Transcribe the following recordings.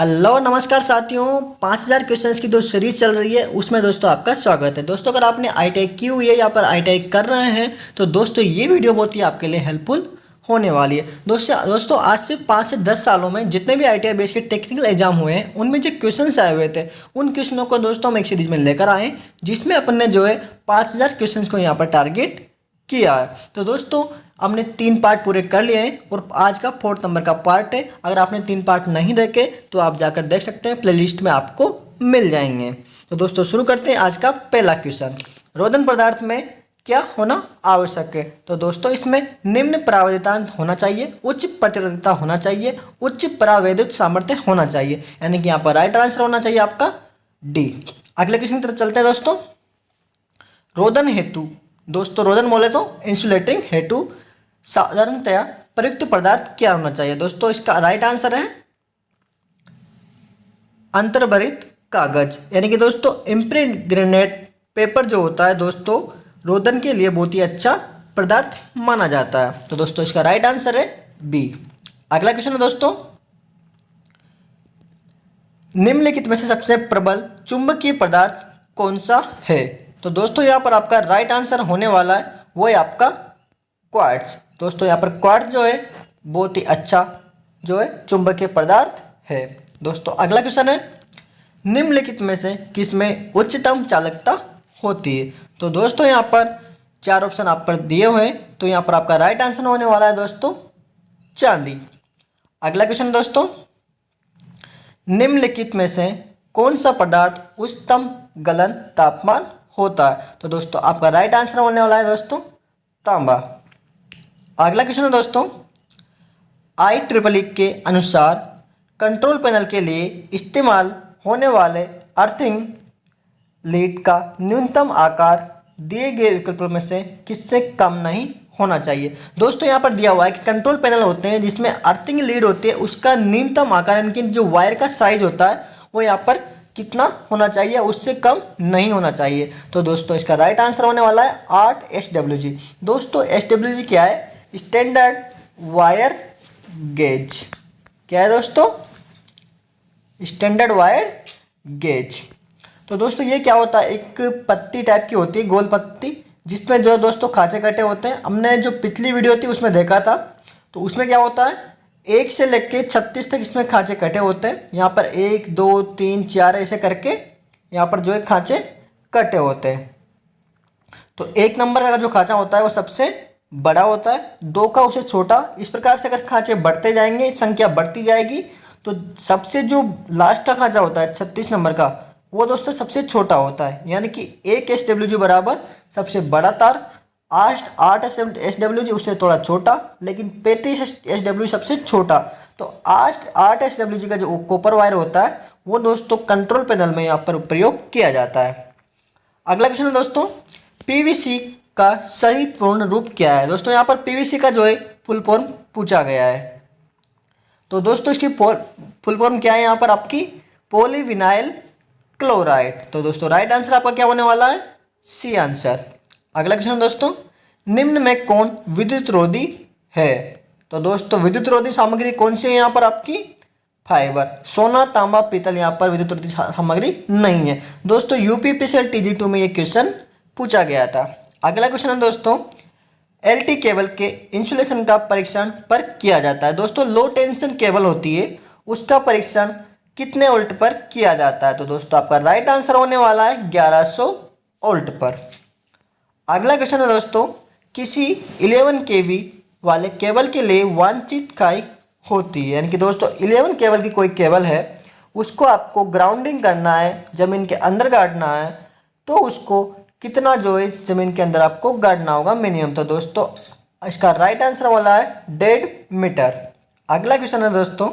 Hello नमस्कार साथियों। 5000 questions की जो सीरीज चल रही है उसमें दोस्तों आपका स्वागत है। दोस्तों अगर आपने आईटीआई की हुई है या पर आईटीआई कर रहे हैं तो दोस्तों ये वीडियो बहुत ही आपके लिए हेल्पफुल होने वाली है। दोस्तों आज से 5 से 10 सालों में जितने भी आईटीआई बेस के टेक्निकल एग्जाम हुए हैं उनमें जो क्वेश्चंस आए हुए थे उन क्वेश्चनों को दोस्तों हम एक सीरीज में लेकर आए जिसमें अपन ने जो है 5000 क्वेश्चंस को यहाँ पर टारगेट किया है। तो दोस्तों हमने 3 पार्ट पूरे कर लिए हैं और आज का 4th नंबर का पार्ट है। अगर आपने 3 पार्ट नहीं देखे तो आप जाकर देख सकते हैं, प्लेलिस्ट में आपको मिल जाएंगे। तो दोस्तों शुरू करते हैं आज का पहला क्वेश्चन। रोधन पदार्थ में क्या होना आवश्यक है? तो दोस्तों इसमें निम्न परावैद्युता होना चाहिए, उच्च प्रतिरोधकता होना चाहिए, उच्च परावैद्युत सामर्थ्य होना चाहिए, यानी कि यहाँ पर राइट आंसर होना चाहिए आपका डी। अगले क्वेश्चन की तरफ चलते हैं दोस्तों। रोधन हेतु, दोस्तों रोधन बोले तो इंसुलेटिंग हेतु साधारणतया प्रयुक्त पदार्थ क्या होना चाहिए? दोस्तों इसका राइट आंसर है अंतर्भरित कागज, यानी कि दोस्तों इम्प्रेग्नेट पेपर जो होता है दोस्तों रोधन के लिए बहुत ही अच्छा पदार्थ माना जाता है। तो दोस्तों इसका राइट आंसर है बी। अगला क्वेश्चन है दोस्तों, निम्नलिखित में से सबसे प्रबल चुंबकीय पदार्थ कौन सा है? तो दोस्तों यहाँ पर आपका राइट आंसर होने वाला है वो है आपका क्वार्ट्ज। दोस्तों यहाँ पर क्वार्ट्ज जो है बहुत ही अच्छा जो है चुंबकीय पदार्थ है। दोस्तों अगला क्वेश्चन है, निम्नलिखित में से किसमें उच्चतम चालकता होती है? तो दोस्तों यहाँ पर 4 ऑप्शन आप पर दिए हुए हैं, तो यहाँ पर आपका राइट आंसर होने वाला है दोस्तों चांदी। अगला क्वेश्चन है दोस्तों, निम्नलिखित में से कौन सा पदार्थ उच्चतम गलन तापमान होता है? तो दोस्तों आपका राइट आंसर होने वाला है दोस्तों तांबा। अगला क्वेश्चन है दोस्तों, IEEE के अनुसार कंट्रोल पैनल के लिए इस्तेमाल होने वाले अर्थिंग लीड का न्यूनतम आकार दिए गए विकल्पों में से किससे कम नहीं होना चाहिए? दोस्तों यहाँ पर दिया हुआ है कि कंट्रोल पैनल होते हैं जिसमें अर्थिंग लीड होती है, उसका न्यूनतम आकार यानी कि जो वायर का साइज होता है वो यहाँ पर कितना होना चाहिए, उससे कम नहीं होना चाहिए। तो दोस्तों इसका राइट आंसर होने वाला है 8 SWG। दोस्तों SWG क्या है? Standard wire gauge. क्या है दोस्तों? Standard wire gauge. तो दोस्तों ये क्या होता है, एक पत्ती टाइप की होती है, गोल पत्ती, जिसमें जो दोस्तों खांचे कटे होते हैं। हमने जो पिछली वीडियो थी उसमें देखा था, तो उसमें क्या होता है 1 से लेके 36 तक इसमें खांचे कटे होते हैं। यहाँ पर 1 2 3 4 ऐसे करके यहाँ पर जो है खांचे कटे होते हैं। तो 1 नंबर का जो खांचा होता है वो सबसे बड़ा होता है, 2 का उससे छोटा। इस प्रकार से अगर खांचे बढ़ते जाएंगे, संख्या बढ़ती जाएगी, तो सबसे जो लास्ट का खांचा होता है 36 नंबर का वो दोस्तों सबसे छोटा होता है, यानी कि 1 SWG बराबर सबसे बड़ा तार, 8 SWG उससे थोड़ा छोटा, लेकिन 35 SWG सबसे छोटा। तो 8 SWG का जो कॉपर वायर होता है वो दोस्तों कंट्रोल पैनल में यहाँ पर प्रयोग किया जाता है। अगला क्वेश्चन है दोस्तों, PVC का सही पूर्ण रूप क्या है? दोस्तों यहाँ पर PVC का जो है फुल फॉर्म पूछा गया है। तो दोस्तों इसकी फुल फॉर्म क्या है यहाँ पर आपकी? Polyvinyl chloride. तो दोस्तों राइट आंसर आपका क्या होने वाला है? C answer. अगला क्वेश्चन दोस्तों, निम्न में कौन विद्युत रोधी है? तो दोस्तों विद्युत रोधी सामग्री कौन सी है यहाँ पर आपकी? फाइबर। सोना तांबा पीतल यहाँ पर विद्युत रोधी सामग्री नहीं है। दोस्तों UPPCL TG2 में ये क्वेश्चन पूछा गया था। अगला क्वेश्चन है दोस्तों, LT केबल के इंसुलेशन का परीक्षण पर किया जाता है। दोस्तों लो टेंशन केबल होती है उसका परीक्षण कितने वोल्ट पर किया जाता है? तो दोस्तों आपका राइट आंसर होने वाला है 1100 वोल्ट पर। अगला क्वेश्चन है दोस्तों, किसी 11 kV वाले केबल के लिए वांछित इकाई होती है, यानी कि दोस्तों 11 केबल की कोई केबल है, उसको आपको ग्राउंडिंग करना है, ज़मीन के अंदर गाड़ना है, तो उसको कितना जो है ज़मीन के अंदर आपको गाड़ना होगा मिनिमम? तो दोस्तों इसका राइट आंसर वाला है 1.5 मीटर। अगला क्वेश्चन है दोस्तों,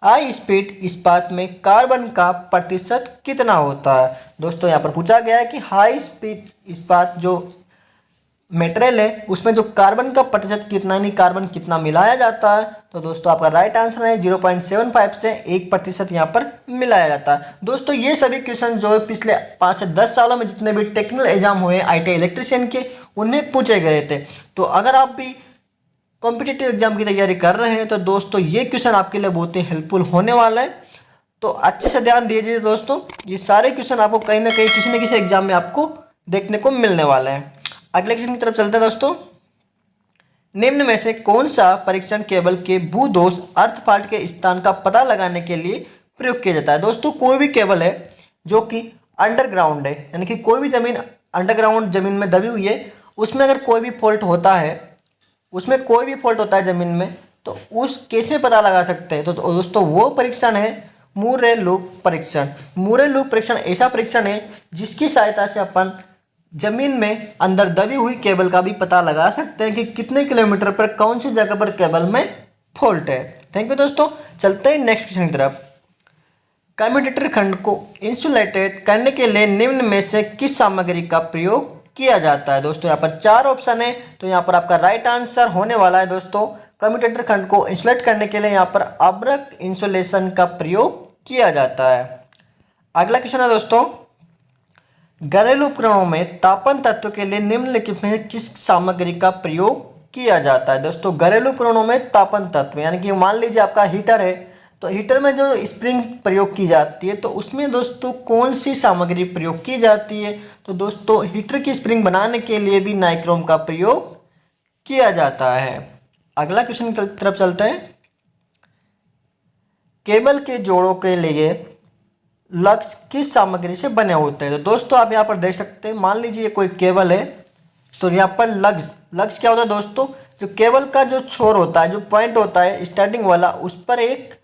हाई स्पीड इस्पात में कार्बन का प्रतिशत कितना होता है? दोस्तों यहाँ पर पूछा गया है कि हाई स्पीड इस्पात जो मटेरियल है उसमें जो कार्बन का प्रतिशत कितना, यानी कार्बन कितना मिलाया जाता है? तो दोस्तों आपका राइट आंसर है 0.75 से 1% यहाँ पर मिलाया जाता है। दोस्तों ये सभी क्वेश्चन जो है पिछले 5 से 10 सालों में जितने भी टेक्निकल एग्जाम हुए ITI इलेक्ट्रिशियन के उनमें पूछे गए थे। तो अगर आप भी कॉम्पिटिटिव एग्जाम की तैयारी कर रहे हैं तो दोस्तों ये क्वेश्चन आपके लिए बहुत ही हेल्पफुल होने वाला है। तो अच्छे से ध्यान दीजिए दोस्तों, ये सारे क्वेश्चन आपको कहीं ना कहीं किसी न किसी एग्जाम में आपको देखने को मिलने वाले हैं। अगले क्वेश्चन की तरफ चलते हैं दोस्तों। निम्न में से कौन सा परीक्षण केबल के भूदोष अर्थ फाल्ट के स्थान का पता लगाने के लिए प्रयोग किया जाता है? दोस्तों कोई भी केबल है जो कि अंडरग्राउंड है, यानी कि कोई भी जमीन अंडरग्राउंड जमीन में दबी हुई है, उसमें अगर कोई भी फॉल्ट होता है, उसमें कोई भी फॉल्ट होता है जमीन में, तो उस कैसे पता लगा सकते हैं? तो दोस्तों वो परीक्षण है मूरे लूप परीक्षण। मूरे लूप परीक्षण ऐसा परीक्षण है जिसकी सहायता से अपन जमीन में अंदर दबी हुई केबल का भी पता लगा सकते हैं कि कितने किलोमीटर पर कौन सी जगह पर केबल में फॉल्ट है। थैंक यू दोस्तों। चलते हैं नेक्स्ट क्वेश्चन की तरफ। कम्यूटेटर खंड को इंसुलेटेड करने के लिए निम्न में से किस सामग्री का प्रयोग किया जाता है? दोस्तों यहाँ पर 4 ऑप्शन है, तो यहाँ पर आपका राइट आंसर होने वाला है दोस्तों, कम्यूटेटर खंड को इंसुलेट करने के लिए यहाँ पर अब्रक इंसुलेशन का प्रयोग किया जाता है। अगला क्वेश्चन है दोस्तों, घरेलू उपकरणों में तापन तत्व के लिए निम्नलिखित में किस सामग्री का प्रयोग किया जाता है? दोस्तों घरेलू उपकरणों में तापन तत्व, यानी कि मान लीजिए आपका हीटर है, तो हीटर में जो स्प्रिंग प्रयोग की जाती है, तो उसमें दोस्तों कौन सी सामग्री प्रयोग की जाती है? तो दोस्तों हीटर की स्प्रिंग बनाने के लिए भी नाइक्रोम का प्रयोग किया जाता है। अगला क्वेश्चन की तरफ चलते हैं। केबल के जोड़ों के लिए लग्स किस सामग्री से बने होते हैं? तो दोस्तों आप यहाँ पर देख सकते हैं, मान लीजिए कोई केबल है, तो यहाँ पर लग्स क्या होता है दोस्तों? जो केबल का जो छोर होता है, जो पॉइंट होता है स्टार्टिंग वाला, उस पर एक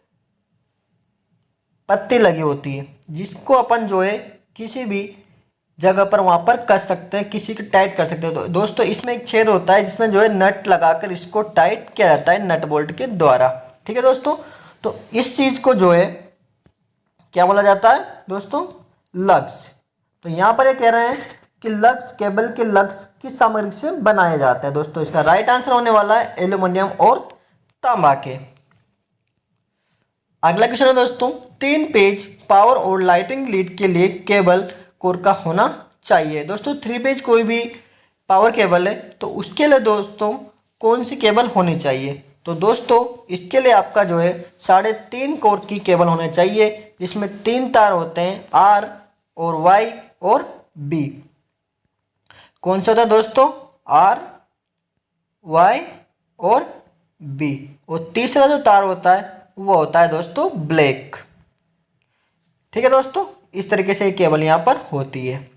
पत्ती लगी होती है, जिसको अपन जो है किसी भी जगह पर वहाँ पर कस सकते हैं, किसी को टाइट कर सकते हैं। तो दोस्तों इसमें एक छेद होता है जिसमें जो है नट लगाकर इसको टाइट किया जाता है नट बोल्ट के द्वारा। ठीक है दोस्तों, तो इस चीज़ को जो है क्या बोला जाता है दोस्तों? लग्स। तो यहाँ पर ये कह रहे हैं कि लग्स, केबल के लग्स किस सामग्री से बनाए जाते हैं? दोस्तों इसका राइट आंसर होने वाला है एल्यूमिनियम और तांबा के। अगला क्वेश्चन है दोस्तों, 3 पेज पावर और लाइटिंग लीड के लिए केबल कोर का होना चाहिए। दोस्तों 3 पेज कोई भी पावर केबल है, तो उसके लिए दोस्तों कौन सी केबल होनी चाहिए? तो दोस्तों इसके लिए आपका जो है 3.5 कोर की केबल होनी चाहिए, जिसमें 3 तार होते हैं, आर और वाई और बी। कौन सा होता है दोस्तों? आर, वाई और बी। और तीसरा जो तार होता है वो होता है दोस्तों ब्लैक। ठीक है दोस्तों, इस तरीके से केबल यहाँ पर होती है।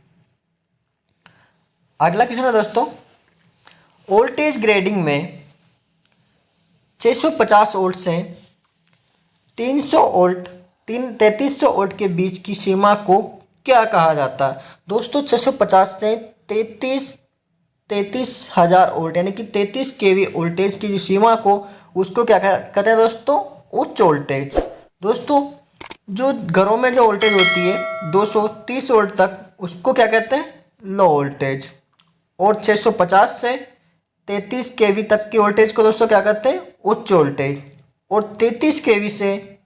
अगला क्वेश्चन है दोस्तों, वोल्टेज ग्रेडिंग में 650 वोल्ट से 300 वोल्ट 3300 वोल्ट के बीच की सीमा को क्या कहा जाता है? दोस्तों 650 से 33,000 वोल्ट, यानी कि 33 केवी वोल्टेज की सीमा को, उसको क्या कहते हैं दोस्तों? उच्च वोल्टेज। दोस्तों जो घरों में जो वोल्टेज होती है 230 वोल्ट तक, उसको क्या कहते हैं? Low voltage. और 650 से 33 केवी तक की वोल्टेज को दोस्तों क्या कहते हैं? उच्च वोल्टेज। और 33 केवी से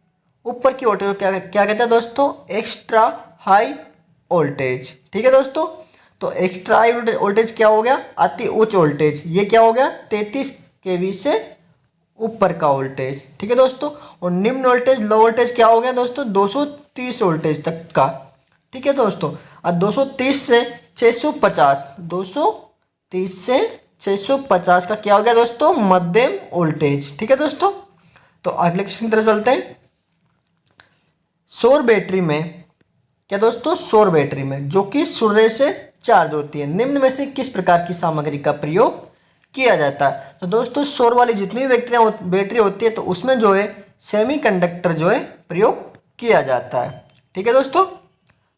ऊपर की वोल्टेज को क्या कहते हैं दोस्तों? Extra high voltage. ठीक है दोस्तों, तो एक्स्ट्रा हाई वोल्टेज क्या हो गया? अति उच्च वोल्टेज। ये क्या हो गया? 33 केवी से ऊपर का वोल्टेज। ठीक है दोस्तों, और निम्न वोल्टेज लो वोल्टेज क्या हो गया दोस्तों? 230 वोल्टेज तक का। ठीक है दोस्तों, और 230 से 650, 230 से 650 का क्या हो गया दोस्तों? मध्यम वोल्टेज। ठीक है दोस्तों, तो अगले क्वेश्चन की तरफ चलते हैं। सौर बैटरी में क्या दोस्तों? सौर बैटरी में जो कि सूर्य से चार्ज होती है, निम्न में से किस प्रकार की सामग्री का प्रयोग किया जाता है? तो दोस्तों सौर वाली जितनी भी बैटरी होती है, तो उसमें जो है सेमीकंडक्टर जो है प्रयोग किया जाता है। ठीक है दोस्तों,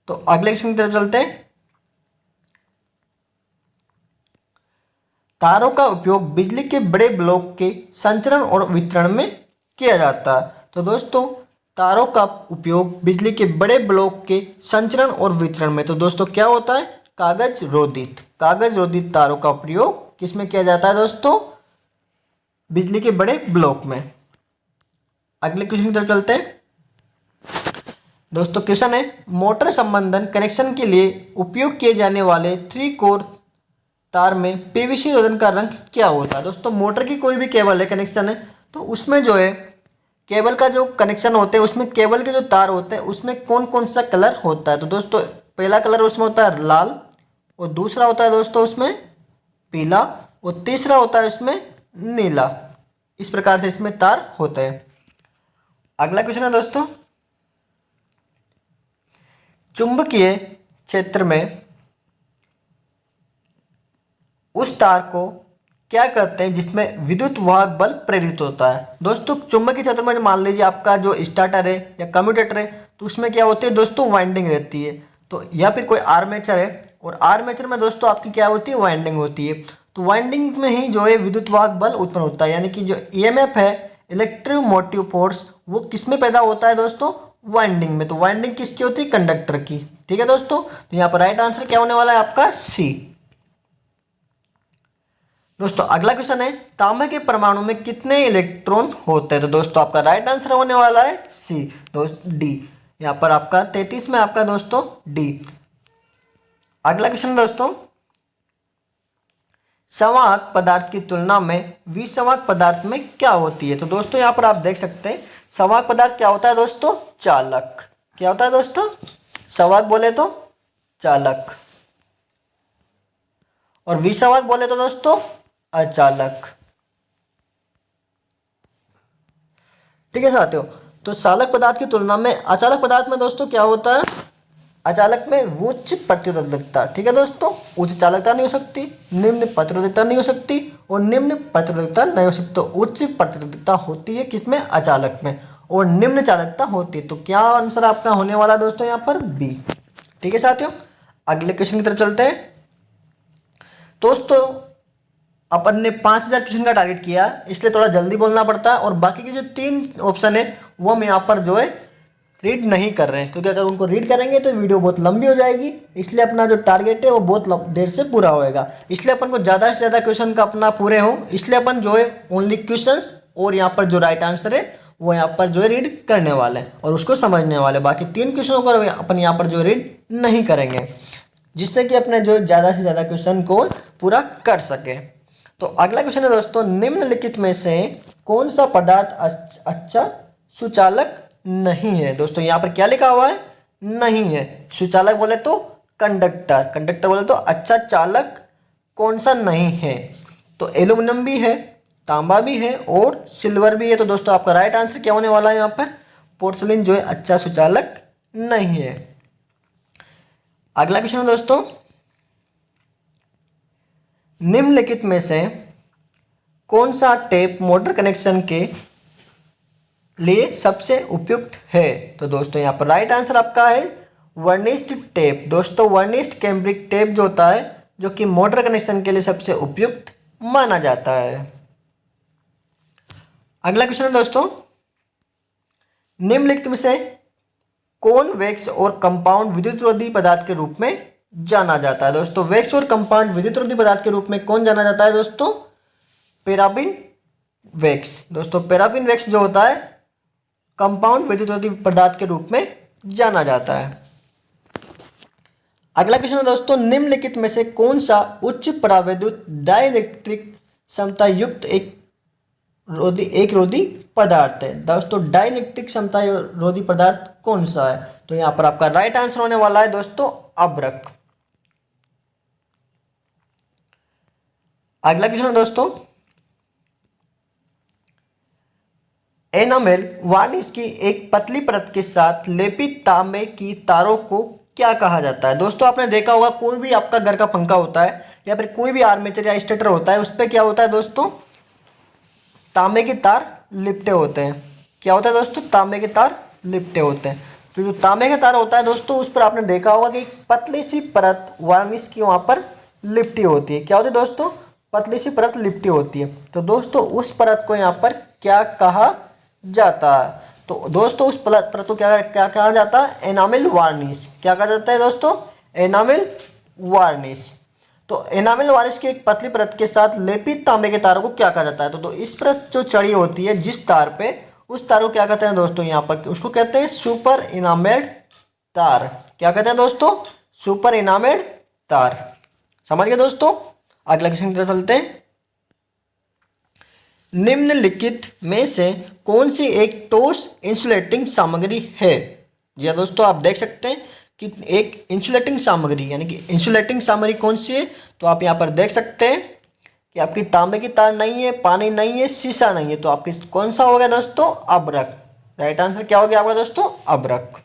तो अगले क्वेश्चन की तरफ चलते हैं। तारों का उपयोग बिजली के बड़े ब्लॉक के संचरण और वितरण में किया जाता है। तो दोस्तों तारों का उपयोग बिजली के बड़े ब्लॉक के संचरण और वितरण में, तो दोस्तों क्या होता है? कागज रोधित तारों का प्रयोग किसमें किया जाता है दोस्तों? बिजली के बड़े ब्लॉक में। अगले क्वेश्चन की तरफ चलते हैं दोस्तों। क्वेश्चन है, मोटर संबंधन कनेक्शन के लिए उपयोग किए जाने वाले 3 कोर तार में पीवीसी रोधन का रंग क्या होता है? दोस्तों मोटर की कोई भी केबल है, कनेक्शन है, तो उसमें जो है केबल का जो कनेक्शन होते हैं उसमें केबल के जो तार होते हैं उसमें कौन कौन सा कलर होता है। तो दोस्तों पहला कलर उसमें होता है लाल, और दूसरा होता है दोस्तों उसमें पीला, और तीसरा होता है उसमें नीला। इस प्रकार से इसमें तार होते हैं। अगला क्वेश्चन है दोस्तों, चुंबकीय क्षेत्र में उस तार को क्या कहते हैं जिसमें विद्युत वाहक बल प्रेरित होता है। दोस्तों चुंबकीय क्षेत्र में मान लीजिए आपका जो स्टार्टर है या कम्यूटेटर है, तो उसमें क्या होती है दोस्तों, वाइंडिंग रहती है। तो या फिर कोई आर्मेचर है, और आर्मेचर में दोस्तों आपकी क्या होती है, वाइंडिंग होती है। तो वाइंडिंग में ही जो है विद्युत वाहक बल उत्पन्न होता है, यानी कि जो ईएमएफ है, इलेक्ट्रोमोटिव फोर्स, वो किस में पैदा होता है दोस्तों, वाइंडिंग में। तो वाइंडिंग किसकी होती है, कंडक्टर की। ठीक है दोस्तों, तो यहाँ पर राइट आंसर क्या होने वाला है आपका, सी। दोस्तों अगला क्वेश्चन है, तांबे के परमाणु में कितने इलेक्ट्रॉन होते हैं। तो दोस्तों आपका राइट आंसर होने वाला है सी, दोस्त डी। यहाँ पर आपका 33 में आपका दोस्तों डी। अगला क्वेश्चन है दोस्तों, संवाहक पदार्थ की तुलना में विसंवाहक पदार्थ में क्या होती है। तो दोस्तों यहाँ पर आप देख सकते हैं, संवाहक पदार्थ क्या होता है दोस्तों, चालक। क्या होता है दोस्तों, संवाहक बोले तो चालक, और विसंवाहक बोले तो दोस्तों अचालक। ठीक है साथियों, तो चालक पदार्थ की तुलना में अचालक पदार्थ में दोस्तों क्या होता है, अचालक में उच्च प्रतिरोधकता। ठीक है दोस्तों, उच्च चालकता नहीं हो सकती, निम्न प्रतिरोधकता नहीं हो सकती, और निम्न प्रतिरोधकता नहीं हो सकती। तो उच्च प्रतिरोधकता होती है किसमें, अचालक में, और निम्न चालकता होती है। तो क्या आंसर आपका होने वाला दोस्तों यहाँ पर बी। ठीक है साथियों, अगले क्वेश्चन की तरफ चलते हैं। दोस्तों अपन ने 5000 क्वेश्चन का टारगेट किया, इसलिए थोड़ा जल्दी बोलना पड़ता है, और बाकी के जो 3 ऑप्शन है वो हम यहाँ पर जो है रीड नहीं कर रहे हैं, क्योंकि अगर उनको रीड करेंगे तो वीडियो बहुत लंबी हो जाएगी। इसलिए अपना जो टारगेट है वो बहुत देर से पूरा होएगा। इसलिए अपन को ज़्यादा से ज़्यादा क्वेश्चन का अपना पूरे हो, इसलिए अपन जो है ओनली क्वेश्चंस और यहाँ पर जो राइट आंसर है वो यहाँ पर जो है रीड करने वाले हैं और उसको समझने वाले। बाकी 3 क्वेश्चनों को अपन यहाँ पर जो रीड नहीं करेंगे, जिससे कि अपने जो ज़्यादा से ज़्यादा क्वेश्चन को पूरा कर सके। तो अगला क्वेश्चन है दोस्तों, निम्नलिखित में से कौन सा पदार्थ अच्छा सुचालक नहीं है। दोस्तों यहाँ पर क्या लिखा हुआ है, नहीं है। सुचालक बोले तो कंडक्टर, कंडक्टर बोले तो अच्छा चालक कौन सा नहीं है। तो एल्यूमिनियम भी है, तांबा भी है, और सिल्वर भी है। तो दोस्तों आपका राइट आंसर क्या होने वाला है यहाँ पर, पोर्सलिन जो है अच्छा सुचालक नहीं है। अगला क्वेश्चन है दोस्तों, निम्नलिखित में से कौन सा टेप मोटर कनेक्शन के लिए सबसे उपयुक्त है। तो दोस्तों यहाँ पर राइट आंसर आपका है वर्निस्ड टेप। दोस्तों वर्निस्ड कैम्ब्रिक टेप जो होता है, जो कि मोटर कनेक्शन के लिए सबसे उपयुक्त माना जाता है। अगला क्वेश्चन है दोस्तों, निम्नलिखित में से कौन वैक्स और कंपाउंड विद्युतरोधी पदार्थ के रूप में जाना जाता है। दोस्तों वैक्स और कंपाउंड विद्युतरोधी पदार्थ के रूप में कौन जाना जाता है दोस्तों, पैराफिन वैक्स। दोस्तों पैराफिन वैक्स जो होता है कंपाउंड विद्युतरोधी पदार्थ के रूप में जाना जाता है। अगला क्वेश्चन है दोस्तों, निम्नलिखित में से कौन सा उच्च परावैद्युत डाइलेक्ट्रिक क्षमता युक्त एक रोधी पदार्थ है। दोस्तों डाइलेक्ट्रिक क्षमता रोधी पदार्थ कौन सा है। तो यहाँ पर आपका राइट आंसर होने वाला है दोस्तों अभ्रक। अगला क्वेश्चन है दोस्तों, एनामेल वार्निश की एक पतली परत के साथ लेपित तांबे की तारों को क्या कहा जाता है। दोस्तों आपने देखा होगा, कोई भी आपका घर का पंखा होता है या फिर कोई भी आर्मेचर या स्टेटर होता है, उस पर क्या होता है दोस्तों, तांबे के तार लिपटे होते हैं। क्या होता है दोस्तों, तांबे के तार लिपटे होते हैं। तो जो तांबे का तार होता है दोस्तों, उस पर आपने देखा होगा कि एक पतली सी परत वार्निश की वहाँ पर लिपटी होती है। क्या होती है दोस्तों, पतली सी परत लिपटी होती है। तो दोस्तों उस परत को यहाँ पर क्या कहा जाता है। तो दोस्तों उस परत को क्या क्या कहा जाता है, एनामेल वार्निश। क्या कहा जाता है दोस्तों, एनामेल वार्निश। तो एनामेल वार्निश की एक पतली परत के साथ लेपित तांबे के तारों को क्या कहा जाता है। तो इस परत जो चढ़ी होती है जिस तार पे, उस तार को क्या कहते हैं दोस्तों, यहाँ पर उसको कहते हैं सुपर इनामेल्ड तार। क्या कहते हैं दोस्तों, सुपर इनामेल्ड तार। समझ गए दोस्तों। अगला क्वेश्चन की तरफ चलते हैं। निम्नलिखित में से कौन सी एक ठोस इंसुलेटिंग सामग्री है। जी हाँ दोस्तों, आप देख सकते हैं कि एक इंसुलेटिंग सामग्री यानी कि इंसुलेटिंग सामग्री कौन सी है। तो आप यहाँ पर देख सकते हैं कि आपकी तांबे की तार नहीं है, पानी नहीं है, शीशा नहीं है, तो आपकी कौन सा हो गया दोस्तों, अभ्रक। राइट आंसर क्या हो गया आपका दोस्तों, अभ्रक।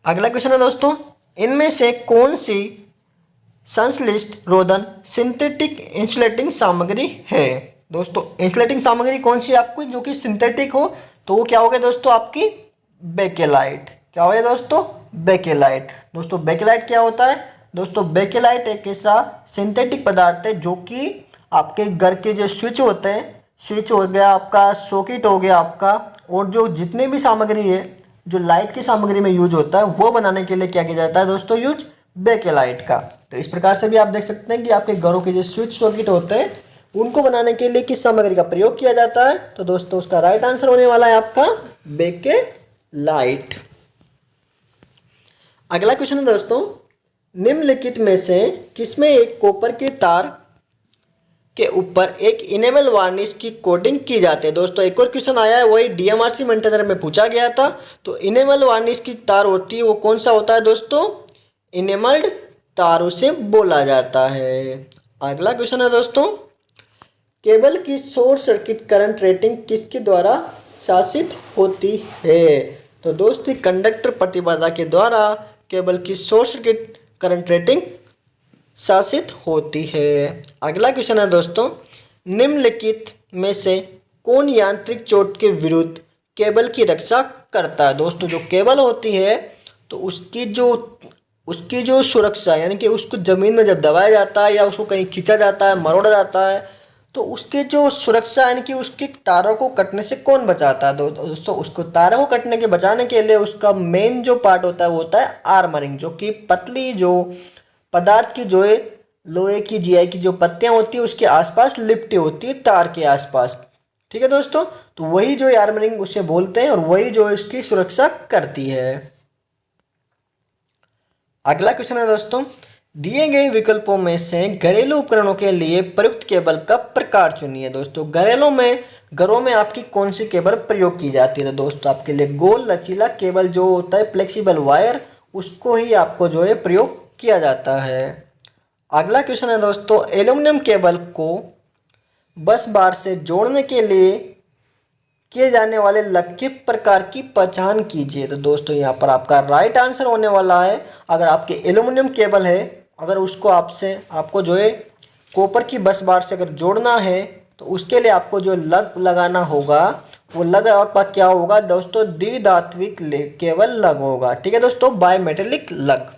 अगला क्वेश्चन है दोस्तों, इनमें से कौन सी संश्लिष्ट रोधन सिंथेटिक इंसुलेटिंग सामग्री है। दोस्तों इंसुलेटिंग सामग्री कौन सी आपकी जो कि सिंथेटिक हो, तो वो क्या हो गया दोस्तों, आपकी बेकेलाइट। क्या हो गया दोस्तों, बेकेलाइट। दोस्तों बेकेलाइट क्या होता है, दोस्तों बेकेलाइट एक ऐसा सिंथेटिक पदार्थ है जो कि आपके घर के जो स्विच होते हैं, स्विच हो गया आपका, सॉकेट हो गया आपका, और जो जितने भी सामग्री है जो लाइट की सामग्री में यूज होता है वो बनाने के लिए क्या किया जाता है दोस्तों, यूज बेकेलाइट का। तो इस प्रकार से भी आप देख सकते हैं कि आपके घरों के जो स्विच सॉकेट होते हैं उनको बनाने के लिए किस सामग्री का प्रयोग किया जाता है। तो दोस्तों उसका राइट आंसर होने वाला है आपका बेकेलाइट। अगला क्वेश्चन है दोस्तों, निम्नलिखित में से किसमें एक कॉपर के तार के ऊपर एक इनेमल वार्निश की कोटिंग की जाती है। दोस्तों एक और क्वेश्चन आया है, वही डीएमआरसी मेंटेनर में पूछा गया था। तो इनेमल वार्निश की तार होती है वो कौन सा होता है दोस्तों, इनेमल्ड तार उसे बोला जाता है। अगला क्वेश्चन है दोस्तों, केबल की शॉर्ट सर्किट करंट रेटिंग किसके द्वारा शासित होती है। तो दोस्तों कंडक्टर प्रतिबाधा के द्वारा केबल की शॉर्ट सर्किट करंट रेटिंग शासित होती है। अगला क्वेश्चन है दोस्तों, निम्नलिखित में से कौन यांत्रिक चोट के विरुद्ध केबल की रक्षा करता है। दोस्तों जो केबल होती है तो उसकी जो सुरक्षा यानी कि उसको ज़मीन में जब दबाया जाता है या उसको कहीं खींचा जाता है, मरोड़ा जाता है, तो उसके जो सुरक्षा यानी कि उसके तारों को कटने से कौन बचाता है। दोस्तों उसको तारों को कटने के बचाने के लिए उसका मेन जो पार्ट होता है वो होता है आर्मरिंग, जो कि पतली जो पदार्थ की जो है लोहे की जीआई की जो पत्तियां होती है उसके आसपास लिपटी होती है तार के आसपास। ठीक है दोस्तों, तो वही जो आर्मरिंग उसे बोलते हैं और वही जो इसकी सुरक्षा करती है। अगला क्वेश्चन है दोस्तों, दिए गए विकल्पों में से घरेलू उपकरणों के लिए प्रयुक्त केबल का प्रकार चुनिए। दोस्तों घरों में आपकी कौन सी केबल प्रयोग की जाती है। तो दोस्तों आपके लिए गोल लचीला केबल जो होता है फ्लेक्सिबल वायर, उसको ही आपको जो है प्रयोग किया जाता है। अगला क्वेश्चन है दोस्तों, एल्यूमिनियम केबल को बस बार से जोड़ने के लिए किए जाने वाले लग के प्रकार की पहचान कीजिए। तो दोस्तों यहाँ पर आपका राइट आंसर होने वाला है, अगर आपके एल्यूमिनियम केबल है, अगर उसको आपको जो है कॉपर की बस बार से अगर जोड़ना है तो उसके लिए आपको जो लग लगाना होगा वो लग आपका क्या होगा दोस्तों, द्विधात्विक केबल लग होगा। ठीक है दोस्तों, बायमेटेलिक लग।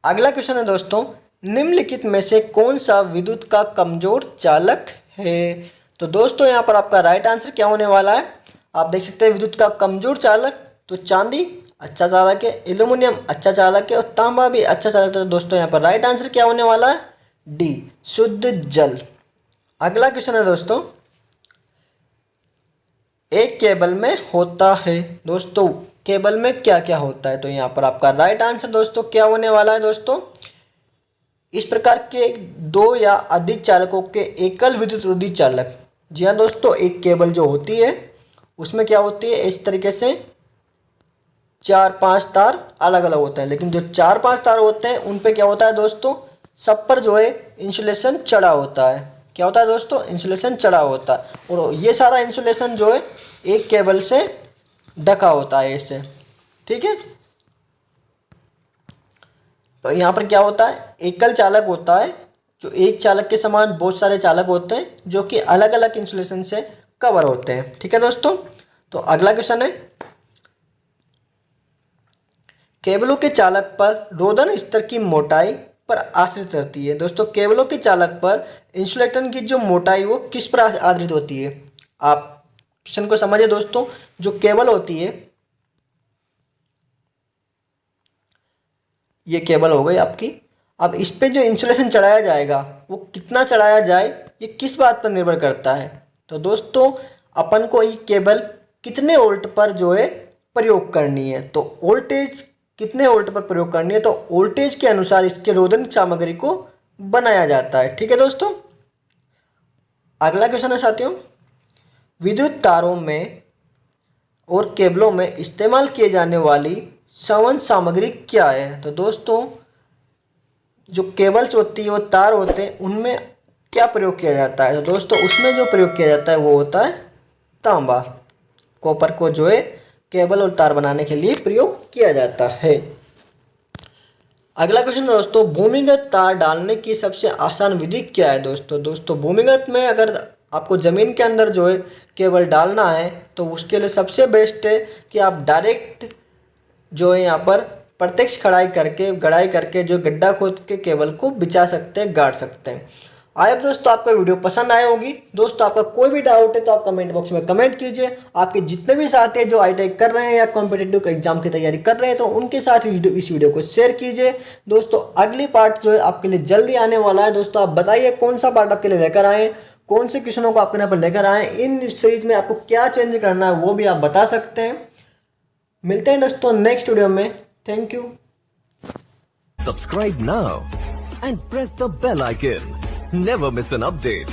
अगला क्वेश्चन है दोस्तों, निम्नलिखित में से कौन सा विद्युत का कमजोर चालक है। तो दोस्तों यहाँ पर आपका राइट आंसर क्या होने वाला है, आप देख सकते हैं विद्युत का कमजोर चालक, तो चांदी अच्छा चालक है, एल्यूमिनियम अच्छा चालक है और तांबा भी अच्छा चालक है। तो दोस्तों यहाँ पर राइट आंसर क्या होने वाला है, डी शुद्ध जल। अगला क्वेश्चन है दोस्तों, एक केबल में होता है। दोस्तों केबल में क्या क्या होता है, तो यहाँ पर आपका राइट आंसर दोस्तों क्या होने वाला है दोस्तों, इस प्रकार के दो या अधिक चालकों के एकल विद्युत रोधी चालक। जी हाँ दोस्तों, एक केबल जो होती है उसमें क्या होती है, इस तरीके से 4-5 तार अलग अलग होते हैं, लेकिन जो 4-5 तार होते हैं उन पे क्या होता है दोस्तों, सब पर जो है इंसुलेशन चढ़ा होता है। क्या होता है दोस्तों, इंसुलेशन चढ़ा होता है, और ये सारा इंसुलेशन जो है एक केबल से ढका होता है इससे। ठीक है, तो यहाँ पर क्या होता है, एकल चालक होता है, जो एक चालक के समान बहुत सारे चालक होते हैं जो कि अलग अलग इंसुलेशन से कवर होते हैं। ठीक है दोस्तों, तो अगला क्वेश्चन है, केबलों के चालक पर रोधन स्तर की मोटाई पर आश्रित रहती है। दोस्तों केबलों के चालक पर इंसुलेटर की जो मोटाई वो किस पर आधारित होती है। आप क्वेश्चन को समझिए दोस्तों, जो केबल होती है, ये केबल हो गई आपकी, अब इस पे जो इंसुलेशन चढ़ाया जाएगा वो कितना चढ़ाया जाए ये किस बात पर निर्भर करता है। तो दोस्तों अपन को ये केबल कितने वोल्ट पर जो है प्रयोग करनी है, तो वोल्टेज कितने वोल्ट पर प्रयोग करनी है, तो वोल्टेज के अनुसार इसके रोधन सामग्री को बनाया जाता है। ठीक है दोस्तों, अगला क्वेश्चन है साथियों, विद्युत तारों में और केबलों में इस्तेमाल किए जाने वाली संवहन सामग्री क्या है। तो दोस्तों जो केबल्स होती है और तार होते हैं उनमें क्या प्रयोग किया जाता है। तो दोस्तों उसमें जो प्रयोग किया जाता है वो होता है तांबा। कॉपर को जो है केबल और तार बनाने के लिए प्रयोग किया जाता है। अगला क्वेश्चन दोस्तों, भूमिगत तार डालने की सबसे आसान विधि क्या है। दोस्तों भूमिगत में अगर आपको ज़मीन के अंदर जो है केबल डालना है तो उसके लिए सबसे बेस्ट है कि आप डायरेक्ट जो है यहाँ पर प्रत्यक्ष गड़ाई करके जो गड्ढा खोद के केबल को बिछा सकते हैं, गाड़ सकते हैं। आए दोस्तों आपका वीडियो पसंद आए होगी। दोस्तों आपका कोई भी डाउट है तो आप कमेंट बॉक्स में कमेंट कीजिए। आपके जितने भी साथी हैं जो ITI कर रहे हैं या कॉम्पिटिटिव एग्जाम की तैयारी कर रहे हैं तो उनके साथ इस वीडियो को शेयर कीजिए। दोस्तों अगली पार्ट जो है आपके लिए जल्दी आने वाला है। दोस्तों आप बताइए कौन सा पार्ट आपके लिए लेकर आए, कौन से क्वेश्चनों को आपके यहाँ पर लेकर आए, इन सीरीज में आपको क्या चेंज करना है वो भी आप बता सकते हैं। मिलते हैं दोस्तों नेक्स्ट वीडियो में। Thank you. Subscribe now and press the bell icon. Never miss an update.